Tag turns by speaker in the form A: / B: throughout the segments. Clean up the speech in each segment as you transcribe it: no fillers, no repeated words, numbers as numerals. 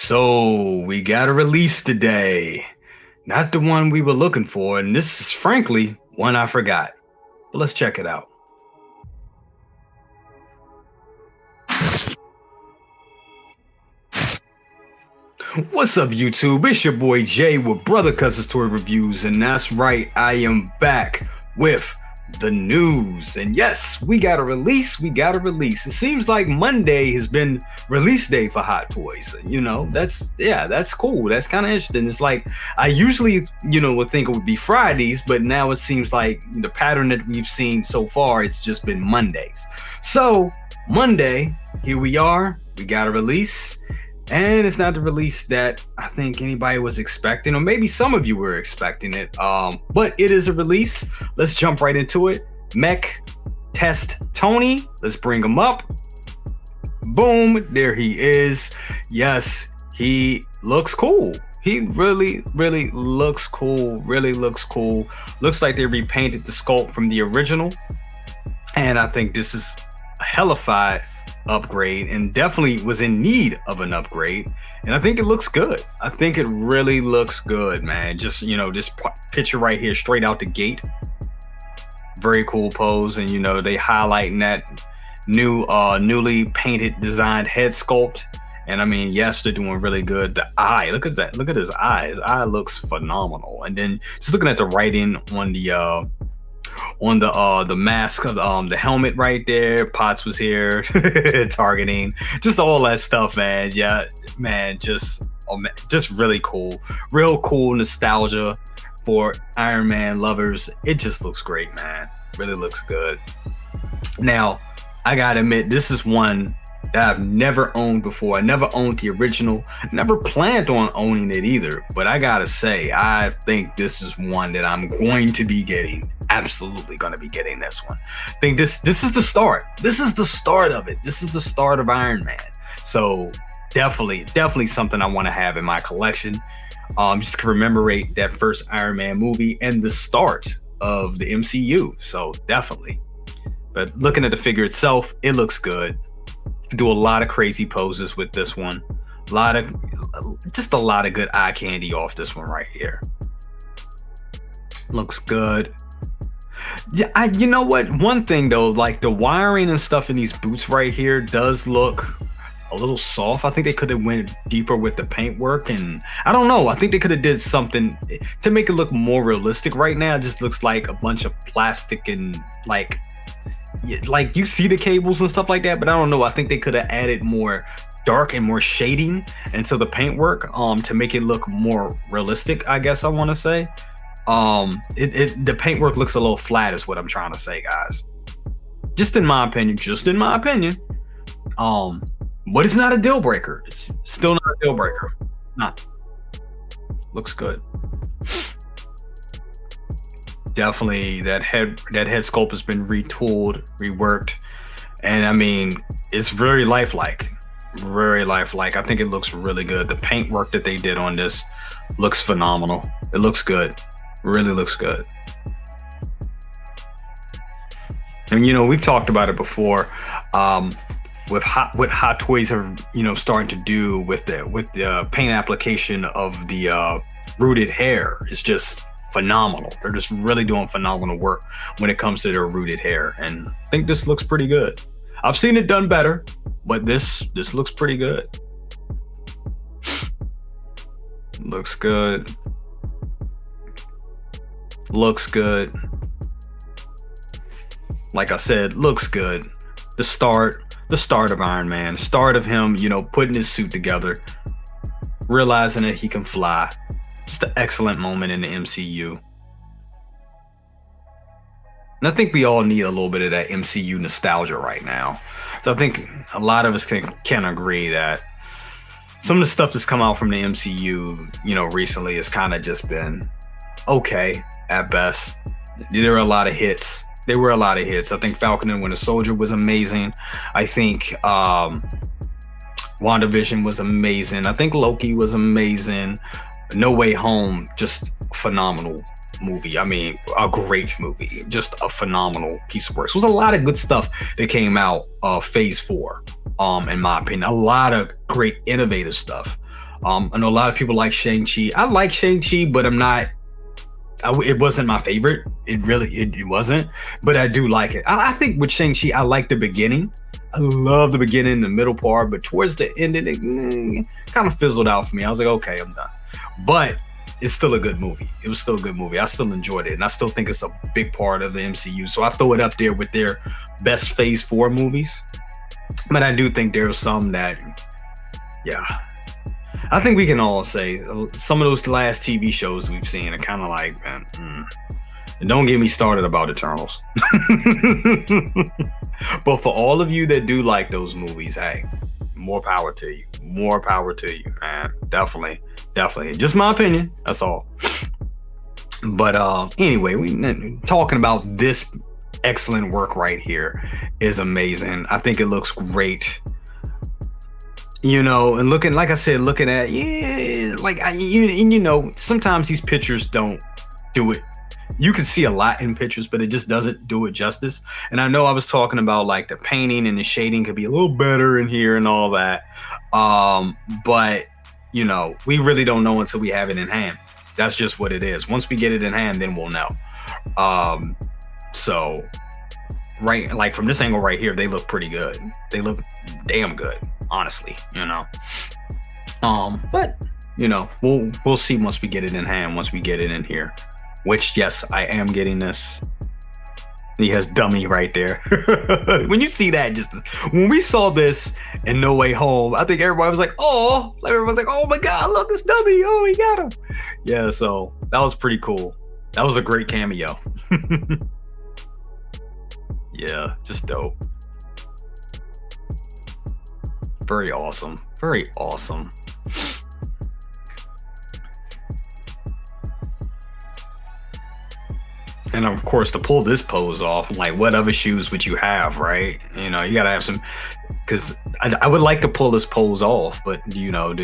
A: So we got a release today. Not the one we were looking for, and this is frankly one I forgot. But let's check it out. What's up, YouTube? It's your boy Jay with Brother Cousins Toy Reviews, and that's right, I am back with the news. And yes, we got a release. It seems like Monday has been release day for Hot Toys. That's cool. That's kind of interesting. It's like I usually, would think it would be Fridays, but now it seems like the pattern that we've seen so far, it's just been Mondays. So Monday, here we are. We got a release. And it's not the release that I think anybody was expecting, or maybe some of you were expecting it. But it is a release. Let's jump right into it. Mech Test Tony. Let's bring him up. Boom. There he is. Yes, he looks cool. He really looks cool. Looks like they repainted the sculpt from the original. And I think this is a hellified upgrade, and definitely was in need of an upgrade, and I think it looks good. I think it really looks good, man. Just this picture right here straight out the gate, very cool pose. And they highlighting that newly painted designed head sculpt, and I mean, yes, they're doing really good. The eye, look at that, look at his eye. His eye looks phenomenal. And then just looking at the writing on the mask of the helmet right there. Potts was here targeting, just all that stuff, man. Yeah, man, just really cool, real cool nostalgia for Iron Man lovers. It just looks great, man. Really looks good. Now I gotta admit, this is one that I've never owned before. I never owned the original, never planned on owning it either, but I gotta say, I think this is one that I'm going to be getting. Absolutely going to be getting this one. I think this is the start. This is the start of it. This is the start of Iron Man. So definitely something I want to have in my collection. Just to commemorate that first Iron Man movie and the start of the MCU. So definitely. But looking at the figure itself, it looks good. You can do a lot of crazy poses with this one. A lot of good eye candy off this one right here. Looks good. Yeah, you know what? One thing though, like the wiring and stuff in these boots right here does look a little soft. I think they could have went deeper with the paint work, and I don't know. I think they could have did something to make it look more realistic. Right now, it just looks like a bunch of plastic and like you see the cables and stuff like that. But I don't know. I think they could have added more dark and more shading into the paintwork to make it look more realistic, I guess I want to say. The paintwork looks a little flat is what I'm trying to say, guys. Just in my opinion. But it's not a deal breaker. It's still not a deal breaker. Not. Looks good. Definitely that head sculpt has been retooled, reworked, and I mean, it's very lifelike. I think it looks really good. The paintwork that they did on this looks phenomenal. It looks good. Really looks good. And we've talked about it before, with what Hot Toys are starting to do with the paint application of the rooted hair is just phenomenal. They're just really doing phenomenal work when it comes to their rooted hair, and I think this looks pretty good. I've seen it done better, but this looks pretty good. Looks good. Looks good. Like I said, looks good. The start of Iron Man, the start of him, putting his suit together, realizing that he can fly. Just an excellent moment in the MCU. And I think we all need a little bit of that MCU nostalgia right now. So I think a lot of us can agree that some of the stuff that's come out from the MCU, recently has kind of just been okay at best. There were a lot of hits. I think Falcon and Winter Soldier was amazing. I think WandaVision was amazing. I think Loki was amazing. No Way Home, just phenomenal movie. I mean, a great movie. Just a phenomenal piece of work. So there's a lot of good stuff that came out of Phase 4, in my opinion. A lot of great innovative stuff. I know a lot of people like Shang-Chi. I like Shang-Chi, but it wasn't my favorite. It wasn't, but I do like it. I think with Shang-Chi, I like the beginning. I love the beginning, the middle part, but towards the end, it kind of fizzled out for me. I was like, okay, I'm done. But it's still a good movie. It was still a good movie. I still enjoyed it, and I still think it's a big part of the MCU. So I throw it up there with their best Phase 4 movies. But I do think there's some that, yeah, I think we can all say some of those last TV shows we've seen are kind of like, man, and don't get me started about Eternals. But for all of you that do like those movies, hey, more power to you. More power to you, man. Definitely. Just my opinion. That's all. But anyway, we talking about this excellent work right here is amazing. I think it looks great. You know, and looking, like I said, looking at, sometimes these pictures don't do it. You can see a lot in pictures, but it just doesn't do it justice. And I know I was talking about like the painting and the shading could be a little better in here and all that. But you know, we really don't know until we have it in hand. That's just what it is. Once we get it in hand, then we'll know. So right, like from this angle right here, they look pretty good. They look damn good, honestly, you know. But you know, we'll see once we get it in hand, once we get it in here. Which, yes, I am getting this. He has dummy right there. When you see that, just when we saw this in No Way Home, I think everybody was like, oh, everyone was like, oh my God, look, this dummy. Oh, he got him. Yeah, so that was pretty cool. That was a great cameo. Yeah, just dope. Very awesome. Very awesome. And of course, to pull this pose off, like, what other shoes would you have, right? You know, you gotta have some, because I would like to pull this pose off, but you know,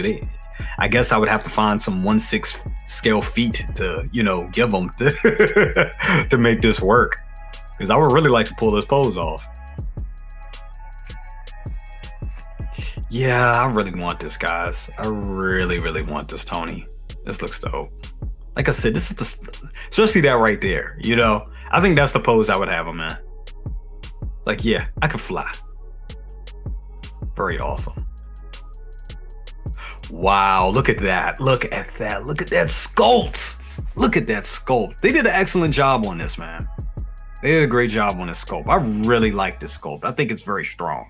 A: I guess I would have to find some 1/6 scale feet to, you know, give them to make this work. Because I would really like to pull this pose off. Yeah, I really want this, guys. I really, really want this, Tony. This looks dope. Like I said, this is especially that right there, you know? I think that's the pose I would have him in. Like, yeah, I could fly. Very awesome. Wow, look at that. Look at that. Look at that sculpt. Look at that sculpt. They did an excellent job on this, man. They did a great job on this sculpt. I really like this sculpt. I think it's very strong.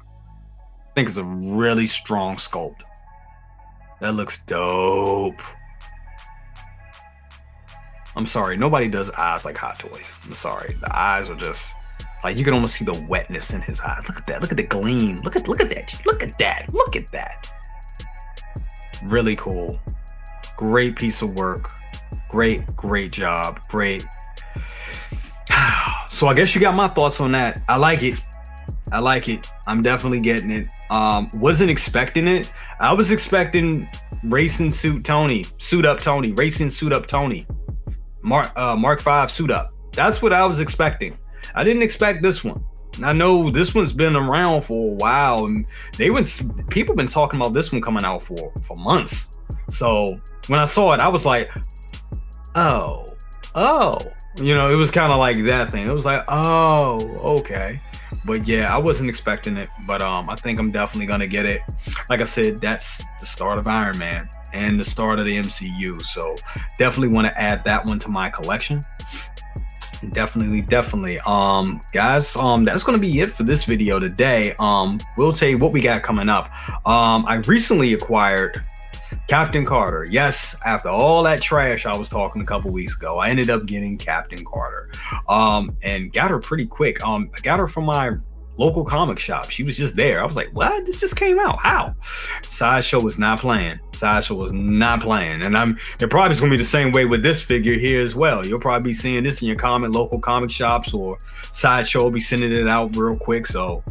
A: I think it's a really strong sculpt. That looks dope. I'm sorry, nobody does eyes like Hot Toys. I'm sorry. The eyes are just like, you can almost see the wetness in his eyes. Look at that. Look at the gleam. Look at that. Look at that. Look at that. Really cool. Great piece of work. Great job. Great. So I guess you got my thoughts on that. I like it. I'm definitely getting it. Wasn't expecting it. I was expecting Racing Suit Up Tony. Mark 5 suit up. That's what I was expecting. I didn't expect this one. I know this one's been around for a while, and people been talking about this one coming out for months. So when I saw it, I was like, oh, you know, it was kind of like that thing. It was like, oh, okay. But yeah, I wasn't expecting it, but I think I'm definitely gonna get it. Like I said, that's the start of Iron Man and the start of the MCU, so definitely want to add that one to my collection. Definitely. Guys, that's gonna be it for this video today. We'll tell you what we got coming up. I recently acquired Captain Carter. Yes, after all that trash I was talking a couple weeks ago, I ended up getting Captain Carter, and got her pretty quick. I got her from my local comic shop. She was just there. I was like, what? This just came out. How? Sideshow was not playing. And it probably is gonna be the same way with this figure here as well. You'll probably be seeing this in your local comic shops, or Sideshow will be sending it out real quick. So,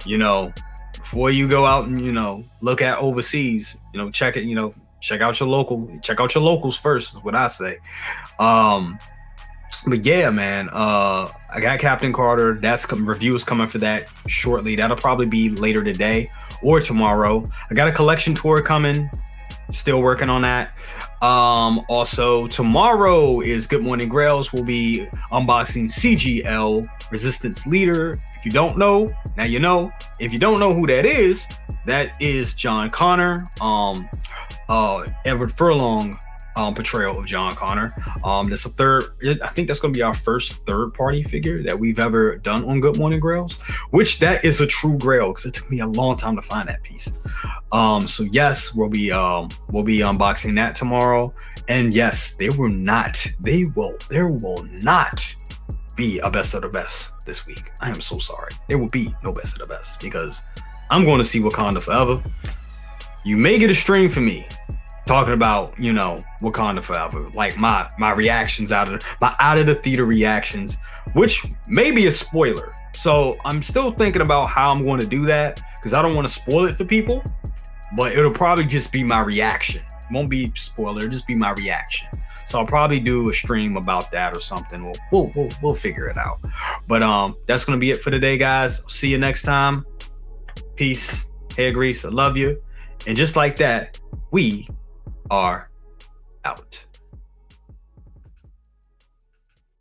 A: you know, before you go out and, you know, look at overseas, you know, check out your locals first, is what I say. But yeah, man, I got Captain Carter. Reviews coming for that shortly. That'll probably be later today or tomorrow. I got a collection tour coming Still working on that. Also tomorrow is Good Morning Grails. We'll be unboxing CGL Resistance Leader. If you don't know, now you know. If you don't know who that is John Connor, Edward Furlong portrayal of John Connor. That's I think that's going to be our first third-party figure that we've ever done on Good Morning Grails, which that is a true grail because it took me a long time to find that piece. So yes, we'll be unboxing that tomorrow. And yes, there will not be a best of the best this week. I am so sorry. There will be no best of the best because I'm going to see Wakanda Forever. You may get a stream for me talking about, Wakanda Forever, like my reactions out of the theater reactions, which may be a spoiler. So I'm still thinking about how I'm going to do that because I don't want to spoil it for people, but it'll probably just be my reaction. It won't be spoiler, it'll just be my reaction. So I'll probably do a stream about that or something. We'll figure it out. But that's gonna be it for today, guys. See you next time. Peace. Hair grease. I love you. And just like that, we are out.